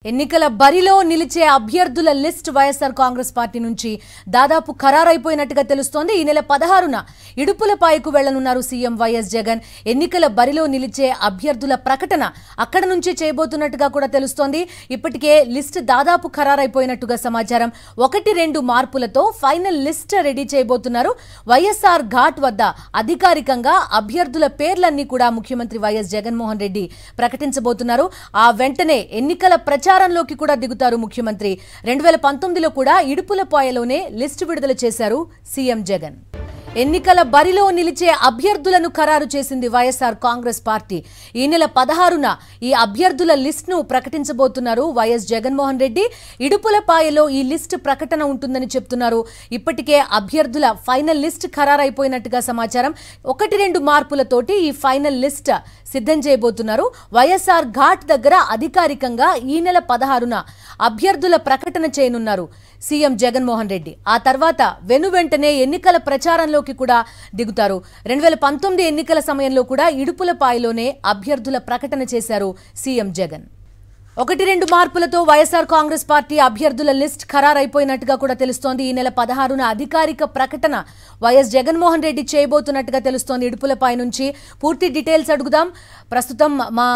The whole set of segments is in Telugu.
ఎన్నికల బరిలో నిలిచే అభ్యర్థుల లిస్ట్ వైఎస్ఆర్ కాంగ్రెస్ పార్టీ నుంచి దాదాపు ఖరారైపోయినట్టుగా తెలుస్తోంది. ఈ నెల 16న ఇడుపులపాయకు వెళ్లనున్నారు సీఎం వైఎస్ జగన్. ఎన్నికల బరిలో నిలిచే అభ్యర్థుల ప్రకటన అక్కడ నుంచి చేయబోతున్నట్టుగా కూడా తెలుస్తోంది. ఇప్పటికే లిస్ట్ దాదాపు ఖరారైపోయినట్టుగా సమాచారం. 1-2 మార్పులతో ఫైనల్ లిస్ట్ రెడీ చేయబోతున్నారు. వైఎస్ఆర్ ఘాట్ వద్ద అధికారికంగా అభ్యర్థుల పేర్లన్నీ కూడా ముఖ్యమంత్రి వైఎస్ జగన్మోహన్ రెడ్డి ప్రకటించబోతున్నారు. ఆ వెంటనే ఎన్నికల ప్రచారంలోకి కూడా దిగుతారు ముఖ్యమంత్రి. 2019లో కూడా ఇడుపులపాయలోనే లిస్టు విడుదల చేశారు సీఎం జగన్. ఎన్నికల బరిలో నిలిచే అభ్యర్థులను ఖరారు చేసింది వైఎస్ఆర్ కాంగ్రెస్ పార్టీ. ఈ నెల 16న ఈ అభ్యర్థుల లిస్టును ప్రకటించబోతున్నారు వైఎస్ జగన్మోహన్ రెడ్డి. ఇడుపులపాయలో ఈ లిస్టు ప్రకటన ఉంటుందని చెప్తున్నారు. ఇప్పటికే అభ్యర్థుల ఫైనల్ లిస్ట్ ఖరారైపోయినట్టుగా సమాచారం. 1-2 మార్పులతోటి ఈ ఫైనల్ లిస్ట్ సిద్ధం చేయబోతున్నారు. వైఎస్ఆర్ ఘాట్ దగ్గర అధికారికంగా ఈ నెల 16న అభ్యర్థుల ప్రకటన చేయనున్నారు సీఎం జగన్మోహన్ రెడ్డి. ఆ తర్వాత వెనువెంటనే ఎన్నికల ప్రచారంలోకి కూడా దిగుతారు. 2019 ఎన్నికల సమయంలో కూడా ఇడుపులపాయలోనే అభ్యర్థుల ప్రకటన చేశారు సీఎం జగన్. 1-2 మార్పులతో వైఎస్ఆర్ కాంగ్రెస్ పార్టీ అభ్యర్థుల లిస్ట్ ఖరారైపోయినట్టుగా కూడా తెలుస్తోంది. ఈ నెల 16న అధికారిక ప్రకటన వైఎస్ జగన్మోహన్ రెడ్డి చేయబోతున్నట్టుగా తెలుస్తోంది. ఇడుపులపాయ నుంచి పూర్తి డీటెయిల్స్ అడుగుదాం. ప్రస్తుతం మా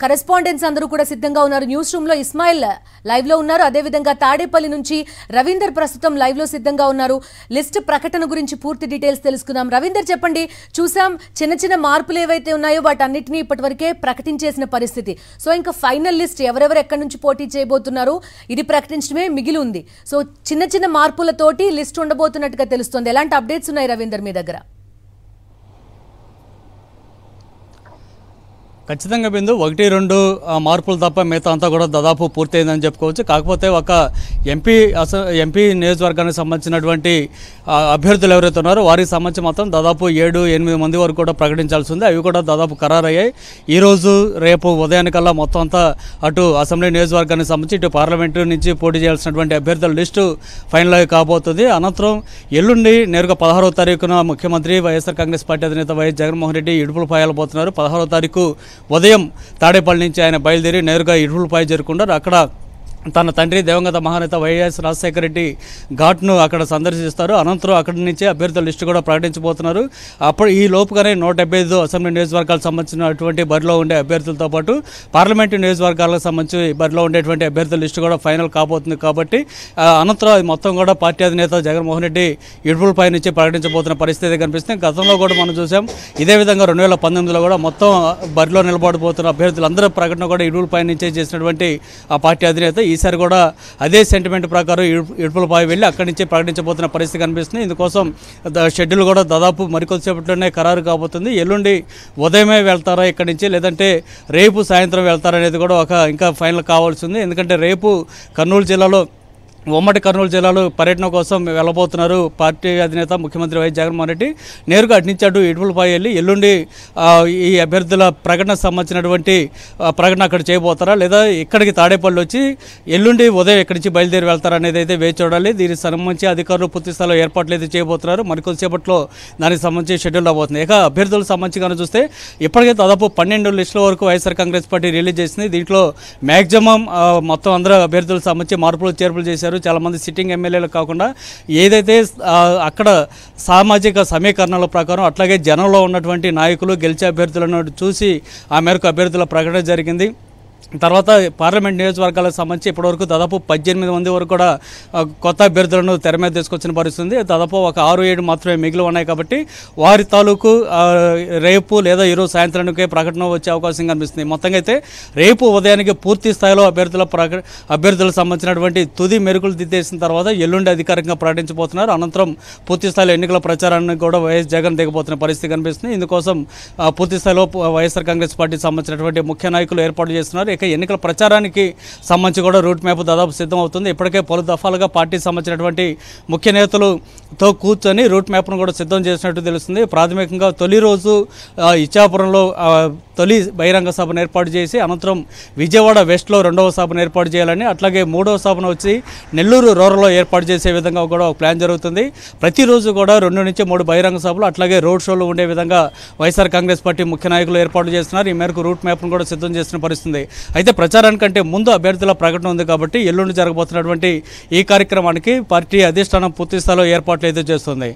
కరెస్పాండెంట్స్ అందరూ కూడా సిద్ధంగా ఉన్నారు. న్యూస్ రూమ్ లో ఇస్మాయిల్ లైవ్ లో ఉన్నారు. అదేవిధంగా తాడేపల్లి నుంచి రవీందర్ ప్రస్తుతం లైవ్ లో సిద్ధంగా ఉన్నారు. లిస్ట్ ప్రకటన గురించి పూర్తి డీటెయిల్స్ తెలుసుకుందాం. రవీందర్ చెప్పండి, చూసాం చిన్న మార్పులు ఏవైతే ఉన్నాయో వాటన్నిటినీ ఇప్పటివరకే ప్రకటించేసిన పరిస్థితి. సో ఇంకా ఫైనల్ లిస్ట్ ఎవరెవరు ఎక్కడి నుంచి పోటీ చేయబోతున్నారు ఇది ప్రకటించడమే మిగిలి ఉంది. సో చిన్న మార్పులతోటి లిస్ట్ ఉండబోతున్నట్టుగా తెలుస్తోంది. ఎలాంటి అప్డేట్స్ ఉన్నాయి రవీందర్ మీ దగ్గర? ఖచ్చితంగా బిందు 1-2 మార్పులు తప్ప మిగతా అంతా కూడా దాదాపు పూర్తయిందని చెప్పుకోవచ్చు. కాకపోతే ఒక ఎంపీ నియోజకవర్గానికి సంబంధించినటువంటి అభ్యర్థులు ఎవరైతే ఉన్నారో వారికి సంబంధించి మాత్రం దాదాపు 7-8 మంది వరకు కూడా ప్రకటించాల్సి ఉంది. అవి కూడా దాదాపు ఖరారయ్యాయి. ఈరోజు రేపు ఉదయానికల్లా మొత్తం అంతా అటు అసెంబ్లీ నియోజకవర్గానికి సంబంధించి ఇటు పార్లమెంటు నుంచి పోటీ చేయాల్సినటువంటి అభ్యర్థుల లిస్టు ఫైనల్ కాబోతుంది. అనంతరం ఎల్లుండి నేరుగా 16వ తారీఖున ముఖ్యమంత్రి వైఎస్ఆర్ కాంగ్రెస్ పార్టీ అధినేత వైఎస్ జగన్మోహన్ రెడ్డి ఇడుపులపాయలు పోతున్నారు. 16వ తారీఖు ఉదయం తాడేపల్లి నుంచి ఆయన బయలుదేరి నేరుగా ఇడుపులపాయ చేరుకుంటారు. అక్కడ తన తండ్రి దివంగత మహానేత వైఎస్ రాజశేఖర రెడ్డి ఘాట్ను అక్కడ సందర్శిస్తారు. అనంతరం అక్కడి నుంచే అభ్యర్థుల లిస్టు కూడా ప్రకటించబోతున్నారు. అప్పుడు ఈ లోపుగానే 175 అసెంబ్లీ నియోజకవర్గాలకు సంబంధించినటువంటి బరిలో ఉండే అభ్యర్థులతో పాటు పార్లమెంటు నియోజకవర్గాలకు సంబంధించి బరిలో ఉండేటువంటి అభ్యర్థుల లిస్టు కూడా ఫైనల్ కాబోతుంది. కాబట్టి అనంతరం అది మొత్తం కూడా పార్టీ అధినేత జగన్మోహన్ రెడ్డి ఇడుపులపై నుంచి ప్రకటించబోతున్న పరిస్థితి కనిపిస్తుంది. గతంలో కూడా మనం చూసాం ఇదే విధంగా 2019లో కూడా మొత్తం బరిలో నిలబడిపోతున్న అభ్యర్థులందరూ ప్రకటన కూడా ఇడుపులపై నుంచే చేసినటువంటి ఆ పార్టీ అధినేత ఈసారి కూడా అదే సెంటిమెంట్ ప్రకారం ఇడుపులపాయ వెళ్ళి అక్కడి నుంచి ప్రకటించబోతున్న పరిస్థితి కనిపిస్తుంది. ఇందుకోసం షెడ్యూల్ కూడా దాదాపు మరికొద్దిసేపట్లోనే ఖరారు కాబోతుంది. ఎల్లుండి ఉదయమే వెళ్తారా ఇక్కడి నుంచి, లేదంటే రేపు సాయంత్రం వెళ్తారా అనేది కూడా ఇంకా ఫైనల్ కావాల్సి ఉంది. ఎందుకంటే రేపు ఉమ్మడి కర్నూలు జిల్లాలో పర్యటన కోసం వెళ్ళబోతున్నారు పార్టీ అధినేత ముఖ్యమంత్రి వైఎస్ జగన్మోహన్ రెడ్డి. నేరుగా అటు నుంచి అటు ఇడుపులపాయ వెళ్ళి ఎల్లుండి ఈ అభ్యర్థుల ప్రకటనకు సంబంధించినటువంటి ప్రకటన అక్కడ చేయబోతారా, లేదా ఇక్కడికి తాడేపల్లి వచ్చి ఎల్లుండి ఉదయం ఇక్కడి నుంచి బయలుదేరి వెళ్తారా అనేది అయితే వేచి చూడాలి. దీనికి సంబంధించి అధికారులు పూర్తి స్థాయిలో ఏర్పాట్లు అయితే చేయబోతున్నారు. మరికొద్దిసేపట్లో దానికి సంబంధించి షెడ్యూల్ అవబోతుంది. ఇక అభ్యర్థులకు సంబంధించి కనుక చూస్తే ఇప్పటికే దాదాపు 12 లిస్టుల వరకు వైఎస్ఆర్ కాంగ్రెస్ పార్టీ రిలీజ్ చేసింది. దీంట్లో మ్యాక్సిమం మొత్తం అందరూ అభ్యర్థులకు సంబంధించి మార్పులు చేర్పులు చేశారు. చాలా మంది సిట్టింగ్ ఎమ్మెల్యేలు కాకుండా ఏదైతే అక్కడ సామాజిక సమీకరణల ప్రకారం అట్లాగే జనంలో ఉన్నటువంటి నాయకులు గెలిచే అభ్యర్థులను చూసి ఆ మేరకు అభ్యర్థుల ప్రకటన జరిగింది. తర్వాత పార్లమెంట్ నియోజకవర్గాలకు సంబంధించి ఇప్పటివరకు దాదాపు 18 మంది వరకు కూడా కొత్త అభ్యర్థులను తెర మీద తీసుకొచ్చిన పరిస్థితుంది. దాదాపు ఒక 6-7 మాత్రమే మిగిలి ఉన్నాయి. కాబట్టి వారి తాలూకు రేపు లేదా ఈరోజు సాయంత్రానికే ప్రకటన వచ్చే అవకాశం కనిపిస్తుంది. మొత్తంగా అయితే రేపు ఉదయానికి పూర్తి స్థాయిలో అభ్యర్థులకు సంబంధించినటువంటి తుది మెరుగులు దిద్దేసిన తర్వాత ఎల్లుండి అధికారికంగా ప్రకటించబోతున్నారు. అనంతరం పూర్తి స్థాయిలో ఎన్నికల ప్రచారాన్ని కూడా వైఎస్ జగన్ దిగబోతున్న పరిస్థితి కనిపిస్తుంది. ఇందుకోసం పూర్తి స్థాయిలో వైఎస్ఆర్ కాంగ్రెస్ పార్టీకి సంబంధించినటువంటి ముఖ్య నాయకులు ఏర్పాటు చేస్తున్నారు. ఎన్నికల ప్రచారానికి సంబంధించి కూడా రూట్ మ్యాప్ దాదాపు సిద్ధం అవుతుంది. ఇప్పటికే పలు దఫాలుగా పార్టీకి సంబంధించినటువంటి ముఖ్య నేతలతో కూర్చొని రూట్ మ్యాప్ను కూడా సిద్ధం చేసినట్టు తెలుస్తుంది. ప్రాథమికంగా తొలి రోజు ఇచ్చాపురంలో తొలి బహిరంగ సభను ఏర్పాటు చేసి అనంతరం విజయవాడ వెస్ట్లో 2వ సభను ఏర్పాటు చేయాలని, అట్లాగే 3వ సభను వచ్చి నెల్లూరు రూరల్లో ఏర్పాటు చేసే విధంగా కూడా ఒక ప్లాన్ జరుగుతుంది. ప్రతిరోజు కూడా 2 నుంచి 3 బహిరంగ సభలు అట్లాగే రోడ్ షోలు ఉండే విధంగా వైఎస్ఆర్ కాంగ్రెస్ పార్టీ ముఖ్య నాయకులు ఏర్పాటు చేస్తున్నారు. ఈ మేరకు రూట్ మ్యాప్ను కూడా సిద్ధం చేసిన పరిస్థితుంది. అయితే ప్రచారానికంటే ముందు అభ్యర్థుల ప్రకటన ఉంది కాబట్టి ఎల్లుండి జరగబోతున్నటువంటి ఈ కార్యక్రమానికి పార్టీ అధిష్టానం పూర్తి స్థాయిలో ఏర్పాట్లు అయితే చేస్తుంది.